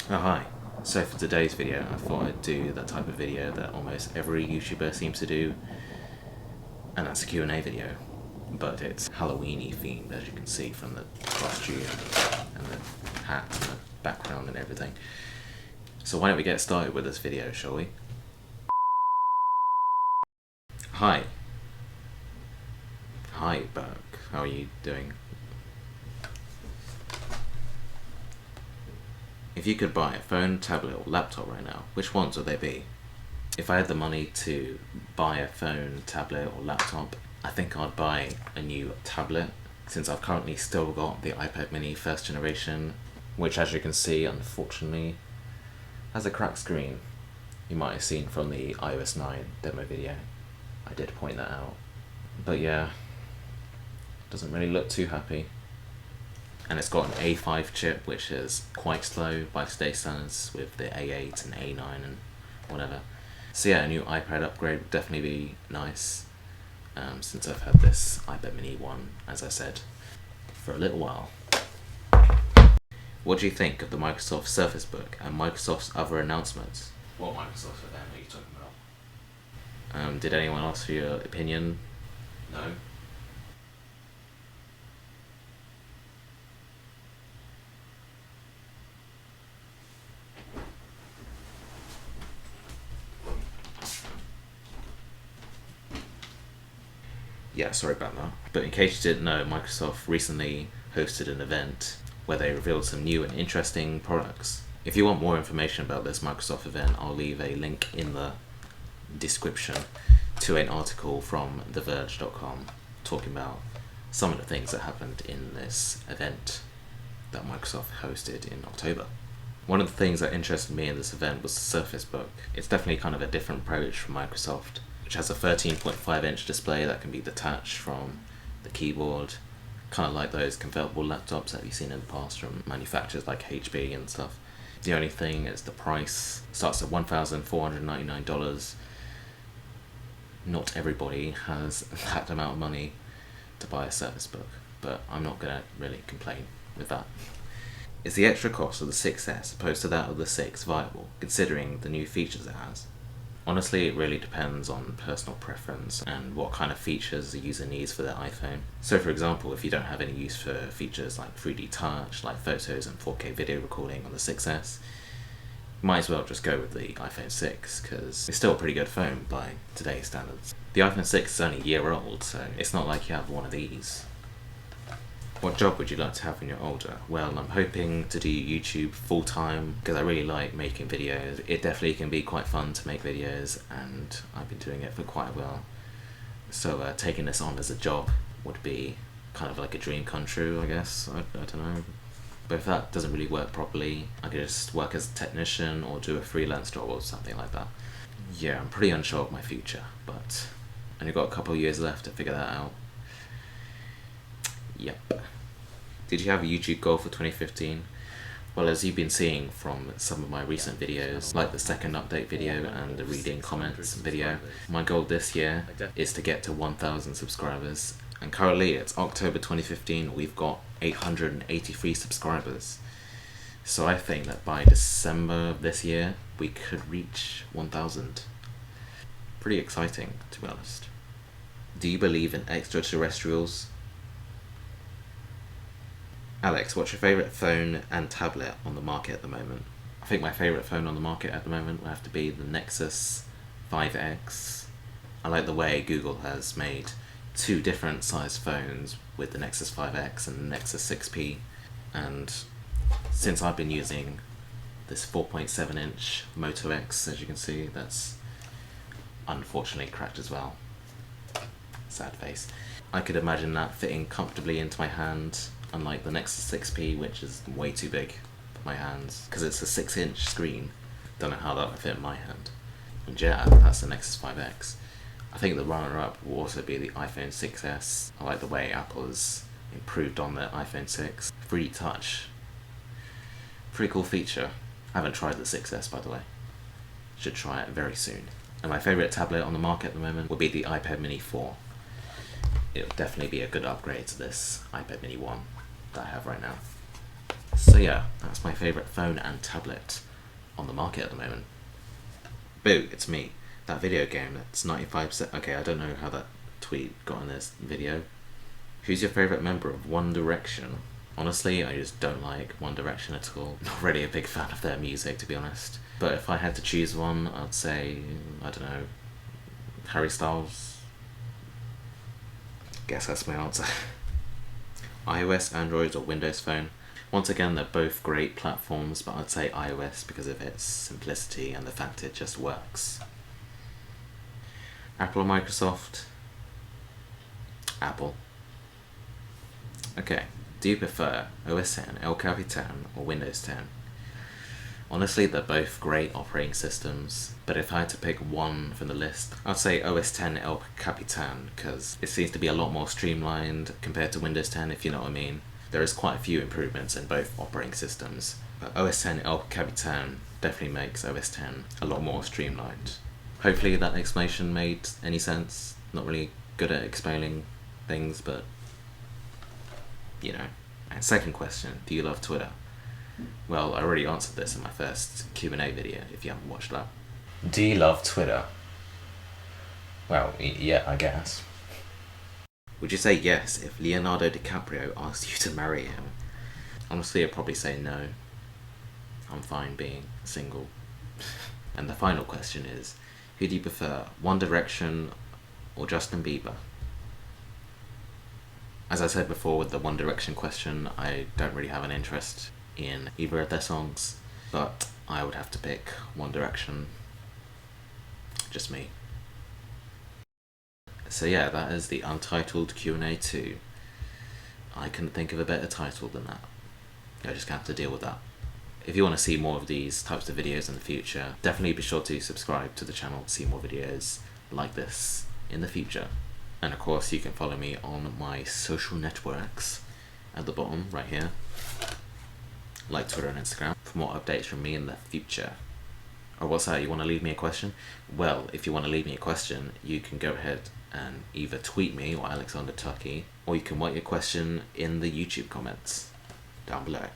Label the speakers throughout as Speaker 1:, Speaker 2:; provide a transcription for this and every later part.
Speaker 1: Oh hi. So for today's video I thought I'd do that type of video that almost every YouTuber seems to do, and that's a Q&A video. But it's Halloweeny themed, as you can see from the costume and the hat and the background and everything. So why don't we get started with this video, shall we? Hi. Hi Burke, how are you doing? If you could buy a phone, tablet or laptop right now, which ones would they be? If I had the money to buy a phone, tablet or laptop, I think I'd buy a new tablet, since I've currently still got the iPad mini first generation, which as you can see unfortunately has a cracked screen. You might have seen from the iOS 9 demo video, I did point that out. But yeah, doesn't really look too happy. And it's got an A5 chip, which is quite slow by today's standards with the A8 and A9 and whatever. So yeah, a new iPad upgrade would definitely be nice, since I've had this iPad mini one, as I said, for a little while. What do you think of the Microsoft Surface Book and Microsoft's other announcements? What Microsoft event are you talking about? Did anyone ask for your opinion? No? Yeah, sorry about that. But in case you didn't know, Microsoft recently hosted an event where they revealed some new and interesting products. If you want more information about this Microsoft event, I'll leave a link in the description to an article from TheVerge.com talking about some of the things that happened in this event that Microsoft hosted in October. One of the things that interested me in this event was the Surface Book. It's definitely kind of a different approach from Microsoft, which has a 13.5 inch display that can be detached from the keyboard, kind of like those convertible laptops that you've seen in the past from manufacturers like HP and stuff. The only thing is the price starts at $1,499. Not everybody has that amount of money to buy a Surface Book, but I'm not going to really complain with that. Is the extra cost of the 6S opposed to that of the 6 viable, considering the new features it has? Honestly, it really depends on personal preference and what kind of features the user needs for their iPhone. So for example, if you don't have any use for features like 3D touch, like photos and 4K video recording on the 6S, you might as well just go with the iPhone 6, because it's still a pretty good phone by today's standards. The iPhone 6 is only a year old, so it's not like you have one of these. What job would you like to have when you're older? Well, I'm hoping to do YouTube full time because I really like making videos. It definitely can be quite fun to make videos, and I've been doing it for quite a while. So taking this on as a job would be kind of like a dream come true, I guess. I don't know. But if that doesn't really work properly, I could just work as a technician or do a freelance job or something like that. Yeah, I'm pretty unsure of my future, but I've only got a couple of years left to figure that out. Yep. Did you have a YouTube goal for 2015? Well, as you've been seeing from some of my recent videos, like the second update video and the reading comments video, my goal this year is to get to 1,000 subscribers. And currently it's October 2015, we've got 883 subscribers. So I think that by December of this year, we could reach 1,000. Pretty exciting, to be honest. Do you believe in extraterrestrials? Alex, what's your favourite phone and tablet on the market at the moment? I think my favourite phone on the market at the moment will have to be the Nexus 5X. I like the way Google has made two different size phones with the Nexus 5X and the Nexus 6P. And since I've been using this 4.7 inch Moto X, as you can see, that's unfortunately cracked as well. Sad face. I could imagine that fitting comfortably into my hand, unlike the Nexus 6P, which is way too big for my hands, because it's a 6-inch screen. Don't know how that would fit in my hand. And yeah, that's the Nexus 5X. I think the runner-up will also be the iPhone 6S. I like the way Apple has improved on the iPhone 6. 3D touch. Pretty cool feature. I haven't tried the 6S, by the way. Should try it very soon. And my favourite tablet on the market at the moment will be the iPad mini 4. It'll definitely be a good upgrade to this iPad mini 1 that I have right now. So yeah, that's my favourite phone and tablet on the market at the moment. Boo, it's me. That video game that's 95%... Okay, I don't know how that tweet got in this video. Who's your favourite member of One Direction? Honestly, I just don't like One Direction at all. Not really a big fan of their music, to be honest. But if I had to choose one, I'd say, I don't know, Harry Styles. Guess that's my answer. iOS, Android, or Windows Phone? Once again, they're both great platforms, but I'd say iOS because of its simplicity and the fact it just works. Apple or Microsoft? Apple. Okay, do you prefer OS X, El Capitan, or Windows 10? Honestly, they're both great operating systems, but if I had to pick one from the list, I'd say OS X El Capitan, because it seems to be a lot more streamlined compared to Windows 10, if you know what I mean. There is quite a few improvements in both operating systems, but OS X El Capitan definitely makes OS X a lot more streamlined. Hopefully that explanation made any sense. Not really good at explaining things, but you know. And second question, do you love Twitter? Well, I already answered this in my first Q&A video, if you haven't watched that. Do you love Twitter? Well, yeah, I guess. Would you say yes if Leonardo DiCaprio asked you to marry him? Honestly, I'd probably say no. I'm fine being single. And the final question is, who do you prefer, One Direction or Justin Bieber? As I said before with the One Direction question, I don't really have an interest in either of their songs, but I would have to pick One Direction. Just me. So yeah, that is the Untitled Q&A 2. I couldn't think of a better title than that. I just have to deal with that. If you want to see more of these types of videos in the future, definitely be sure to subscribe to the channel to see more videos like this in the future. And of course you can follow me on my social networks at the bottom right here, like Twitter and Instagram, for more updates from me in the future. Or what's that, you want to leave me a question? Well, if you want to leave me a question, you can go ahead and either tweet me or Alexander Tucky, or you can write your question in the YouTube comments down below.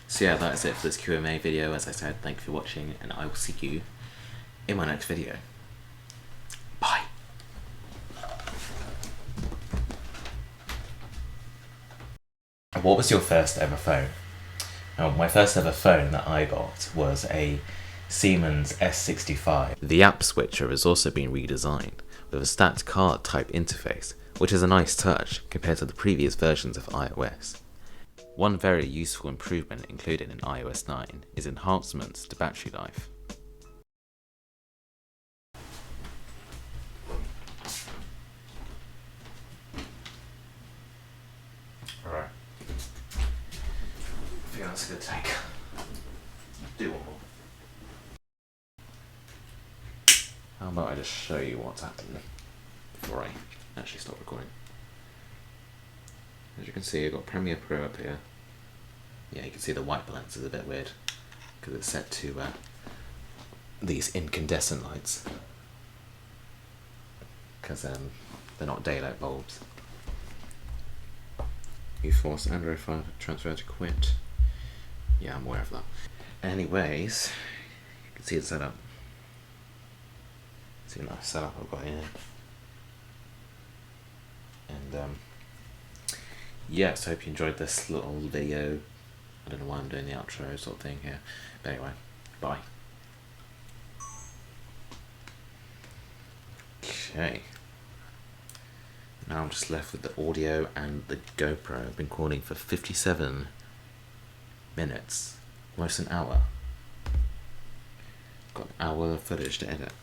Speaker 1: So yeah, that's it for this Q&A video. As I said, thank you for watching, and I will see you in my next video. Bye! What was your first ever phone? Now, my first ever phone that I got was a Siemens S65. The app switcher has also been redesigned with a stacked card type interface, which is a nice touch compared to the previous versions of iOS. One very useful improvement included in iOS 9 is enhancements to battery life. Alright. I think that's a good take. Do one more. How about I just show you what's happened before I actually stop recording. As you can see, I've got Premiere Pro up here. Yeah, you can see the white balance is a bit weird because it's set to these incandescent lights, because they're not daylight bulbs. You force Android file transfer to quit. Yeah, I'm aware of that. Anyways, you can see the setup. See a nice setup I've got here. And yes, I hope you enjoyed this little video. I don't know why I'm doing the outro sort of thing here. But anyway, bye. Okay. Now I'm just left with the audio and the GoPro. I've been recording for 57 minutes. Almost an hour. Got an hour of footage to edit.